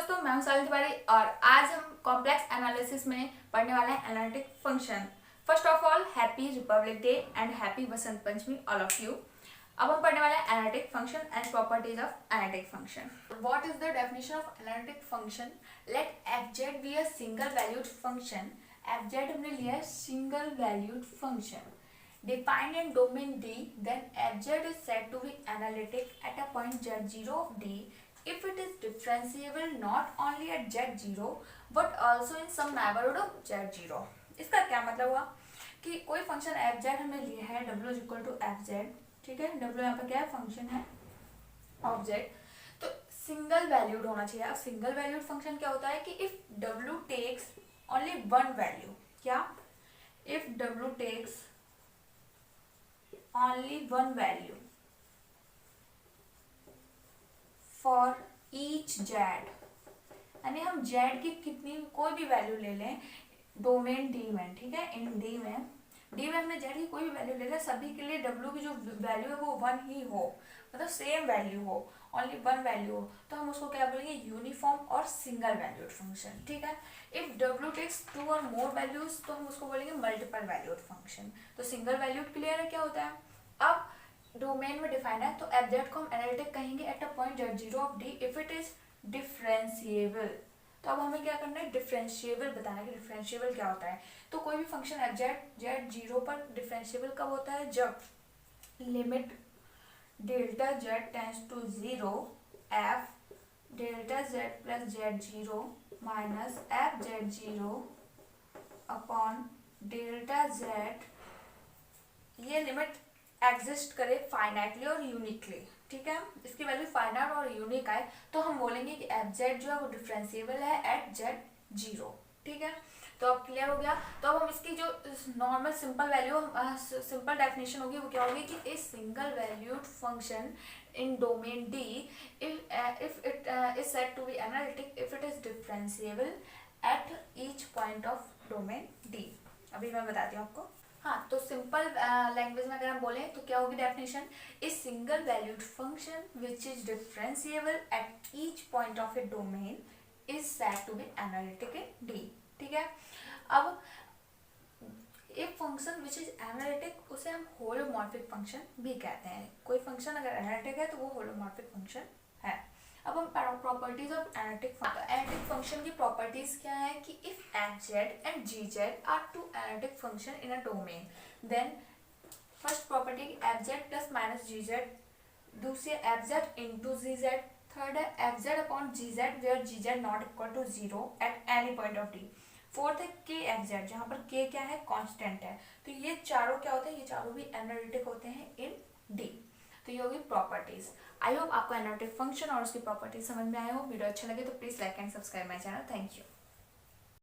दोस्तों, मैं हूं सालिनी तिवारी और आज हम कॉम्प्लेक्स एनालिसिस में पढ़ने वाले हैं analytic function. First of all happy Republic Day and happy Basant Panchami all of you. अब हम पढ़ने वाले हैं analytic function and properties of analytic function. What is the definition of analytic function? Let f be a single valued function. F हमने लिया है single valued function defined in domain D, then fz is said to be analytic at a point z0 of D if it is differentiable not only at z0 but also in some neighborhood of z0। इसका क्या मतलब हुआ कि कोई function fz हमने लिया है w is equal to fz, ठीक है। w यहाँ पर क्या है, फंक्शन है ऑफ z, तो सिंगल वैल्यूड होना चाहिए। अब सिंगल वैल्यूड फंक्शन क्या होता है कि if w takes only one value, क्या if w takes only one value for each z, यानी हम z की कितनी कोई भी वैल्यू ले लें डोमेन D में, ठीक है। इन D में हमने z की कोई भी वैल्यू ले लें, सभी के लिए w की जो वैल्यू है वो वन ही हो, मतलब सेम वैल्यू हो, ओनली वन वैल्यू हो, तो हम उसको क्या बोलेंगे, यूनिफॉर्म और सिंगल वैल्यूड फंक्शन, ठीक है। इफ w टेक्स टू और मोर वैल्यूज तो हम उसको बोलेंगे मल्टीपल वैल्यूड फंक्शन। तो सिंगल वैल्यूड क्लियर है क्या होता है। अब डोमेन में डिफाइन है, तो एफ को हम एनालिटिक कहेंगे at a point z0 of D if it is differentiable. तो अब हमें क्या करना है, डिफरेंशिएबल बताना है कि डिफरेंशिएबल क्या होता है। तो कोई भी फंक्शन एफ z0 पर डिफरेंशिएबल कब होता है, जब limit delta z tends to 0 f delta z plus z0 minus f z0 upon delta z, ये लिमिट एग्जिस्ट करे फाइनाइटली और यूनिकली, ठीक है। इसकी वैल्यू फाइनाइट और यूनिक आए तो हम बोलेंगे कि एफ जो है वो डिफरेंशिएबल है एट z0, ठीक है। तो अब क्लियर हो गया। तो अब हम इसकी जो normal simple value simple definition होगी वो क्या होगी कि ए single valued function in domain D if it is said to be analytic if it is differentiable at each point of domain D। अभी मैं बताती हूँ आपको। हाँ, तो सिंपल लैंग्वेज में अगर हम बोले तो क्या होगी definition, a single valued function which is differentiable at each point of a domain is said to be analytic in D, ठीक है। अब एक फंक्शन विच इज एनालिटिक उसे हम होलोमॉर्फिक फंक्शन भी कहते हैं। कोई फंक्शन अगर एनालिटिक है तो वो होलोमॉर्फिक फंक्शन है। अब हम प्रॉपर्टीज ऑफ एनालिटिक फंक्शन की प्रॉपर्टीज क्या है कि if F and G are two analytic function in a domain, then first property F plus minus G, दूसरी एफ इंटू जी, थर्ड है F upon G where G not equal to 0 at any point of D, fourth है के F जहाँ पर के क्या है, constant है। तो ये चारों क्या होते हैं, ये चारों भी एनालिटिक होते हैं इन D। तो ये होगी प्रॉपर्टीज। आई होप आपको एनालिटिक फंक्शन और उसकी प्रॉपर्टीज समझ में आया हो। वीडियो अच्छा लगे तो please like and subscribe my channel. Thank you.